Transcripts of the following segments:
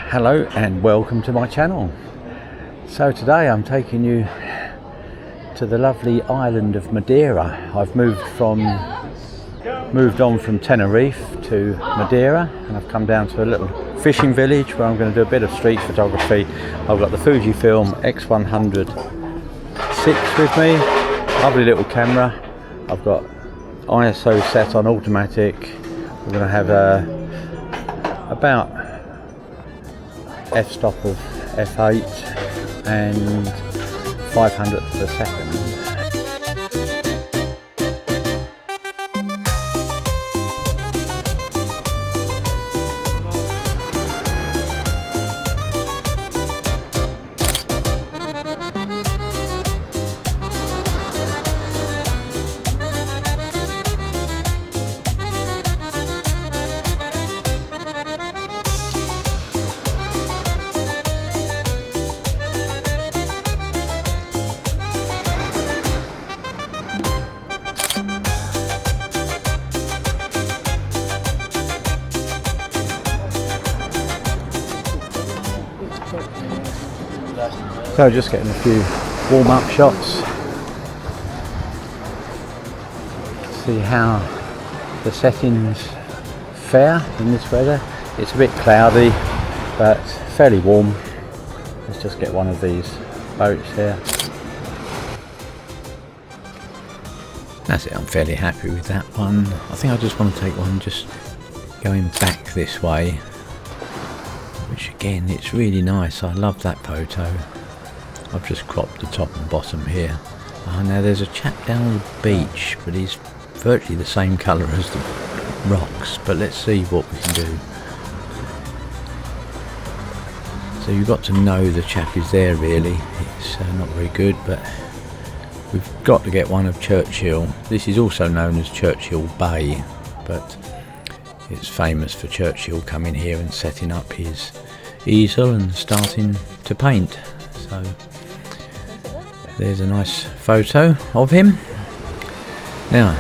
Hello and welcome to my channel. So today I'm taking you to the lovely island of Madeira. I've moved on from Tenerife to Madeira, and I've come down to a little fishing village where I'm going to do a bit of street photography. I've got the FujiFilm X100vi with me, lovely little camera. I've got ISO set on automatic. We're going to have about f-stop of f8 and 500th of a second. So just getting a few warm-up shots. See how the settings fare in this weather. It's a bit cloudy but fairly warm. Let's just get one of these boats here. That's it, I'm fairly happy with that one. I think I just want to take one just going back this way, which again, it's really nice. I love that photo. I've just cropped the top and bottom here. Now there's a chap down on the beach, but he's virtually the same colour as the rocks, but let's see what we can do. So you've got to know the chap is there really. It's not very good, but we've got to get one of Churchill. This is also known as Churchill Bay, but it's famous for Churchill coming here and setting up his easel and starting to paint. So there's a nice photo of him. Now, I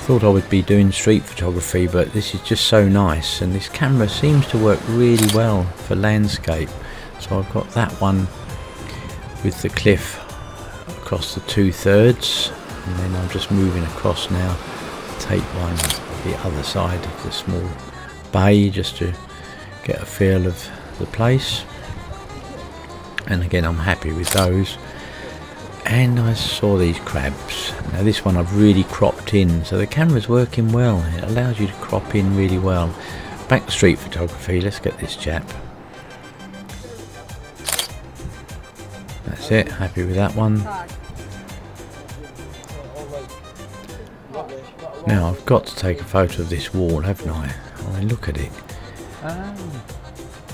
thought I would be doing street photography, but this is just so nice, and this camera seems to work really well for landscape. So I've got that one with the cliff across the 2/3, and then I'm just moving across now to take one the other side of the small bay just to get a feel of the place. And again, I'm happy with those. And I saw these crabs. Now this one I've really cropped in, so the camera's working well. It allows you to crop in really well. Back to street photography. Let's get this chap. That's it, happy with that one. Now I've got to take a photo of this wall, haven't I? I mean, look at it.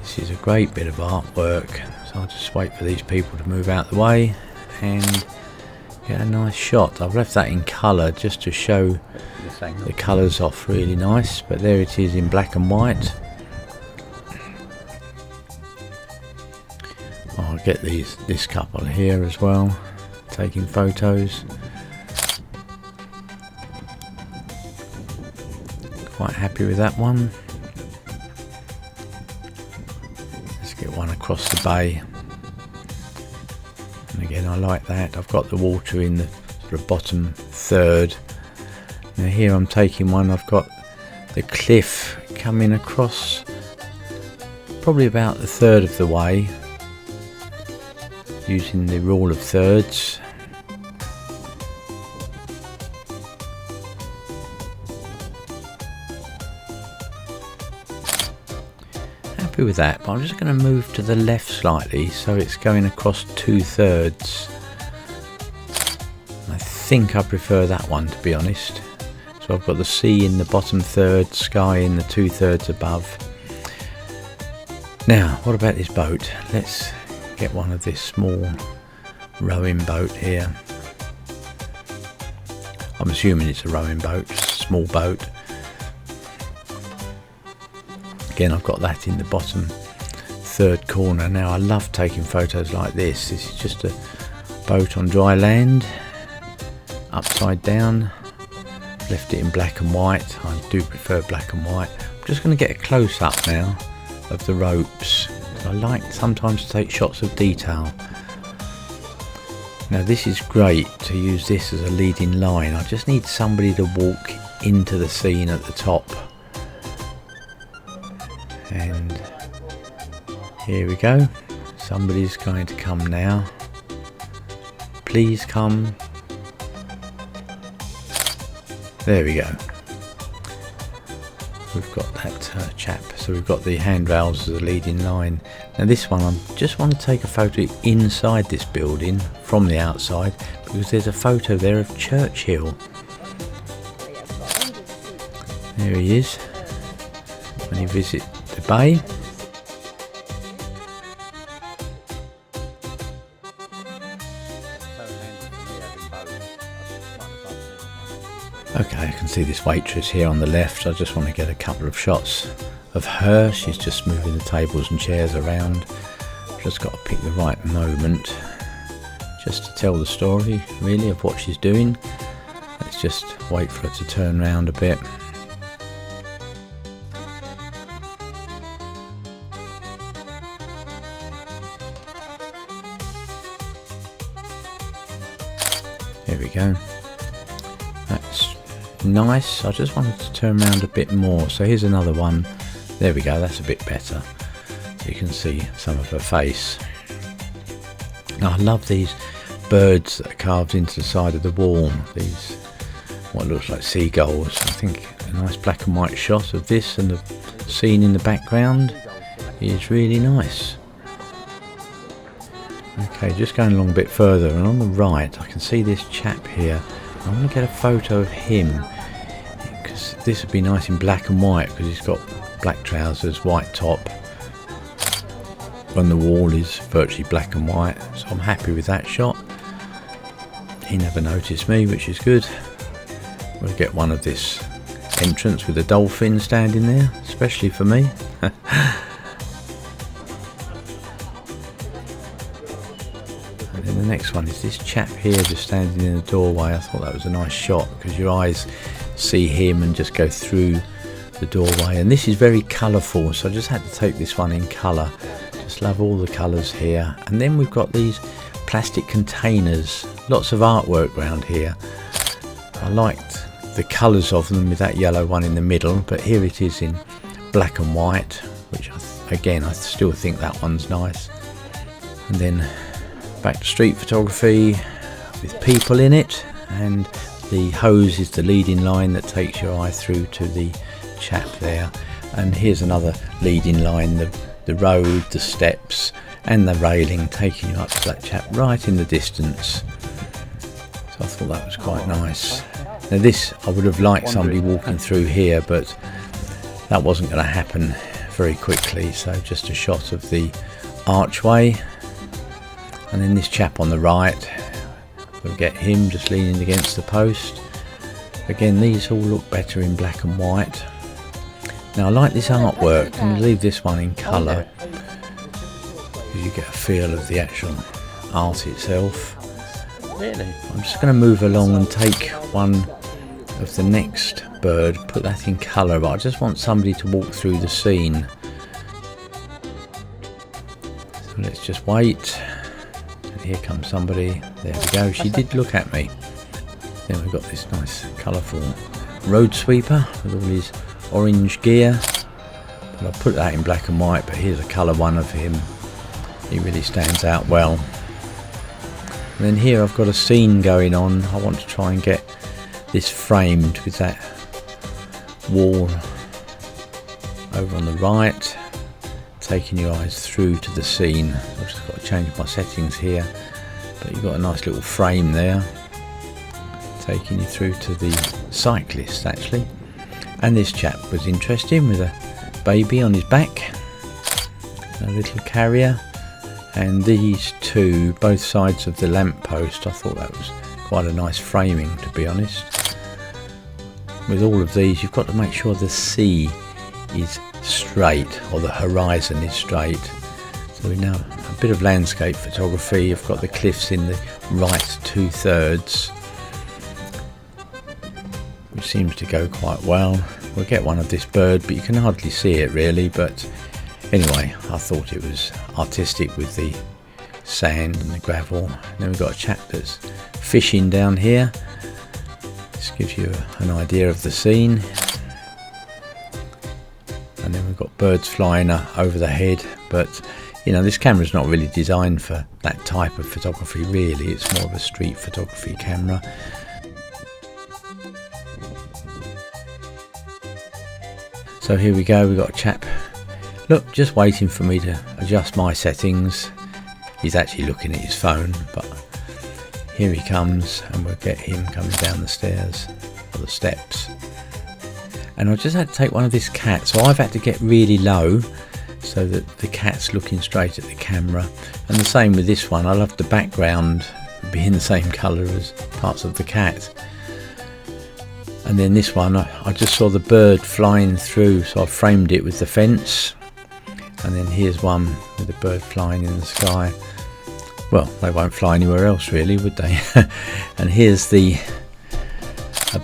This is a great bit of artwork. So I'll just wait for these people to move out the way and get a nice shot. I've left that in colour just to show the colours off really nice, but there it is in black and white. I'll get this couple here as well, taking photos. Quite happy with that one. Let's get one across the bay. And again, I like that. I've got the water in the sort of bottom third. Now here I'm taking one. I've got the cliff coming across probably about the third of the way, using the rule of thirds. Happy with that, but I'm just going to move to the left slightly so it's going across 2/3. I think I prefer that one, to be honest. So I've got the sea in the bottom third, sky in the 2/3 above. Now what about this boat? Let's get one of this small rowing boat here. I'm assuming it's a rowing boat, just a small boat. Again, I've got that in the bottom third corner. Now I love taking photos like this. This is just a boat on dry land, upside down. Left it in black and white. I do prefer black and white. I'm just going to get a close up now of the ropes. I like sometimes to take shots of detail. Now this is great to use this as a leading line. I just need somebody to walk into the scene at the top. And here we go. Somebody's going to come now. Please come. There we go. We've got that chap. So we've got the handrails as a leading line. Now this one, I just want to take a photo inside this building from the outside, because there's a photo there of Churchill. There he is when he visits the bay. Okay, I can see this waitress here on the left. I just want to get a couple of shots of her. She's just moving the tables and chairs around. Just got to pick the right moment just to tell the story really of what she's doing. Let's just wait for her to turn around a bit. Here we go. That's nice. I just wanted to turn around a bit more. So here's another one. There we go. That's a bit better. You can see some of her face. Now I love these birds that are carved into the side of the wall. These what looks like seagulls. I think a nice black and white shot of this and the scene in the background is really nice. Okay, just going along a bit further, and on the right I can see this chap here. I want to get a photo of him, because this would be nice in black and white, because he's got black trousers, white top, and the wall is virtually black and white, so I'm happy with that shot. He never noticed me, which is good. We'll get one of this entrance with a dolphin standing there, especially for me. And then the next one is this chap here just standing in the doorway. I thought that was a nice shot, because your eyes see him and just go through the doorway. And this is very colourful, so I just had to take this one in colour. Just love all the colours here. And then we've got these plastic containers, lots of artwork around here. I liked the colours of them with that yellow one in the middle, but here it is in black and white, which again I still think that one's nice. And then back to street photography with people in it, and the hose is the leading line that takes your eye through to the chap there. And here's another leading line, the road, the steps and the railing taking you up to that chap right in the distance. So I thought that was quite nice. Now this, I would have liked somebody walking through here, but that wasn't going to happen very quickly, so just a shot of the archway. And then this chap on the right, we'll get him just leaning against the post. Again, these all look better in black and white. Now I like this artwork. I'm going to leave this one in colour, because you get a feel of the actual art itself. Really? I'm just going to move along and take one of the next bird, put that in colour, but I just want somebody to walk through the scene. So let's just wait. Here comes somebody. There we go. She did look at me. Then we've got this nice colourful road sweeper with all his orange gear. But I'll put that in black and white, but here's a colour one of him. He really stands out well. And then here I've got a scene going on. I want to try and get this framed with that wall over on the right, taking your eyes through to the scene. I've just got to change my settings here, but you've got a nice little frame there taking you through to the cyclist actually. And this chap was interesting with a baby on his back, a little carrier, and these two, both sides of the lamppost. I thought that was quite a nice framing, to be honest. With all of these, you've got to make sure the sea is straight, or the horizon is straight. So we now a bit of landscape photography. I've got the cliffs in the right 2/3, which seems to go quite well. We'll get one of this bird, but you can hardly see it really, but Anyway, I thought it was artistic with the sand and the gravel. And then we've got a chap that's fishing down here. This gives you an idea of the scene. And then we've got birds flying over the head, but you know, this camera's not really designed for that type of photography really. It's more of a street photography camera. So here we go, we've got a chap, look, just waiting for me to adjust my settings. He's actually looking at his phone, but here he comes, and we'll get him coming down the stairs, or the steps. And I just had to take one of this cat, so I've had to get really low so that the cat's looking straight at the camera. And the same with this one, I love the background being the same colour as parts of the cat. And then this one, I just saw the bird flying through, so I framed it with the fence. And then here's one with the bird flying in the sky. Well, they won't fly anywhere else really, would they? And here's a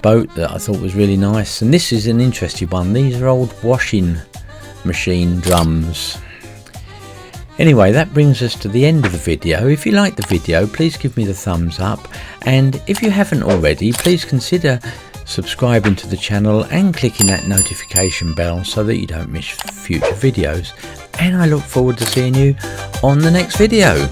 boat that I thought was really nice. And this is an interesting one. These are old washing machine drums. Anyway, that brings us to the end of the video. If you liked the video, please give me the thumbs up. And if you haven't already, please consider subscribing to the channel and clicking that notification bell so that you don't miss future videos. And I look forward to seeing you on the next video.